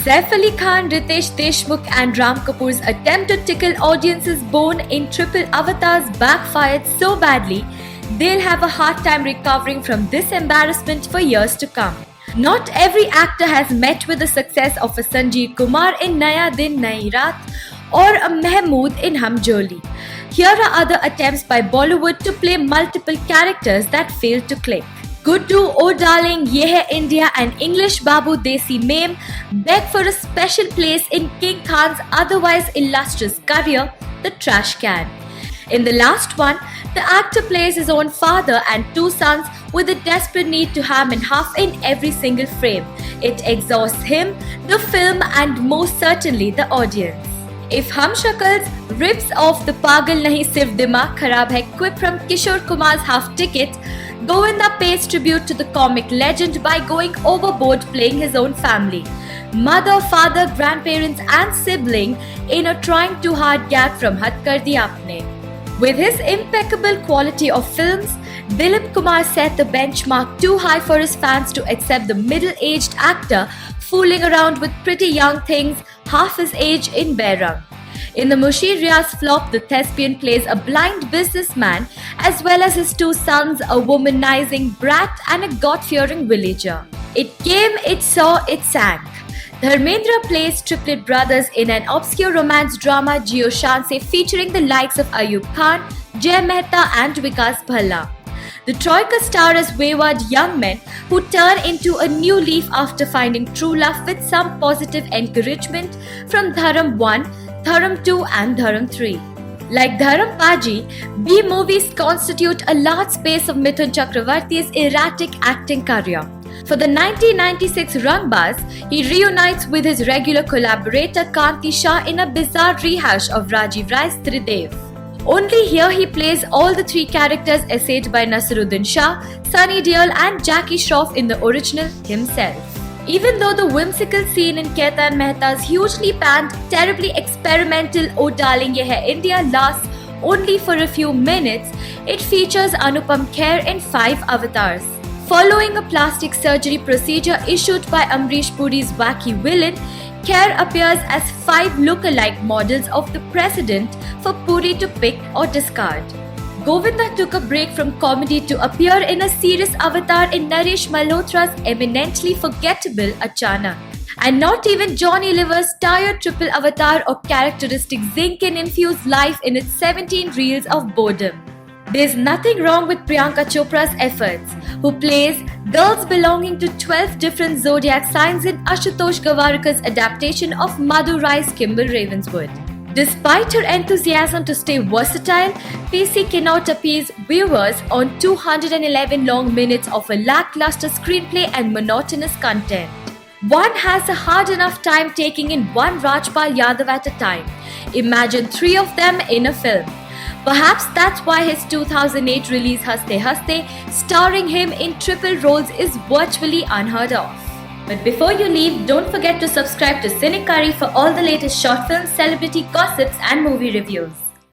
Saif Ali Khan, Ritesh Deshmukh and Ram Kapoor's attempt to tickle audiences born in triple avatars backfired so badly, they'll have a hard time recovering from this embarrassment for years to come. Not every actor has met with the success of a Sanjeev Kumar in Naya Din Nayi Raat or a Mahmood in Hum Joli. Here are other attempts by Bollywood to play multiple characters that failed to click. Guddu, Oh Darling, Ye Hai India and English Babu Desi Meme beg for a special place in King Khan's otherwise illustrious career, The Trash Can. In the last one, the actor plays his own father and two sons with a desperate need to ham and half in every single frame. It exhausts him, the film and most certainly the audience. If Hum Shakals rips off the Pagal Nahi Sirf Dimag Kharab Hai quip from Kishore Kumar's Half Ticket, Govinda pays tribute to the comic legend by going overboard playing his own family. Mother, father, grandparents and sibling in a trying too hard gag from Had Kar Diya Aapne. With his impeccable quality of films, Dilip Kumar set the benchmark too high for his fans to accept the middle-aged actor fooling around with pretty young things half his age in Bairang. In the Mushi Riaz flop, the thespian plays a blind businessman as well as his two sons, a womanizing brat and a God-fearing villager. It came, it saw, it sang. Dharmendra plays triplet brothers in an obscure romance drama Jio Shanse featuring the likes of Ayub Khan, Jay Mehta and Vikas Bhalla. The Troika star as wayward young men who turn into a new leaf after finding true love with some positive encouragement from Dharam 1, Dharam 2 and Dharam 3. Like Dharam Paji, B movies constitute a large space of Mithun Chakravarti's erratic acting career. For the 1996 Rangbaz, he reunites with his regular collaborator Kanti Shah in a bizarre rehash of Rajiv Rai's Tridev. Only here he plays all the three characters essayed by Naseeruddin Shah, Sunny Deol and Jackie Shroff in the original himself. Even though the whimsical scene in Ketan Mehta's hugely panned, terribly experimental Oh Darling Ye Hai India lasts only for a few minutes, it features Anupam Kher in 5 avatars. Following a plastic surgery procedure issued by Amrish Puri's wacky villain, Kher appears as 5 look-alike models of the president for Puri to pick or discard. Govinda took a break from comedy to appear in a serious avatar in Naresh Malhotra's eminently forgettable Achanak. And not even Johnny Liver's tired triple avatar or characteristic zing can infuse life in its 17 reels of boredom. There's nothing wrong with Priyanka Chopra's efforts, who plays girls belonging to 12 different zodiac signs in Ashutosh Gavarkar's adaptation of Madhu Rai's Kimball Ravenswood. Despite her enthusiasm to stay versatile, PC cannot appease viewers on 211 long minutes of a lackluster screenplay and monotonous content. One has a hard enough time taking in one Rajpal Yadav at a time. Imagine 3 of them in a film. Perhaps that's why his 2008 release Haste Haste, starring him in triple roles, is virtually unheard of. But before you leave, don't forget to subscribe to Cinekari for all the latest short films, celebrity gossips and movie reviews.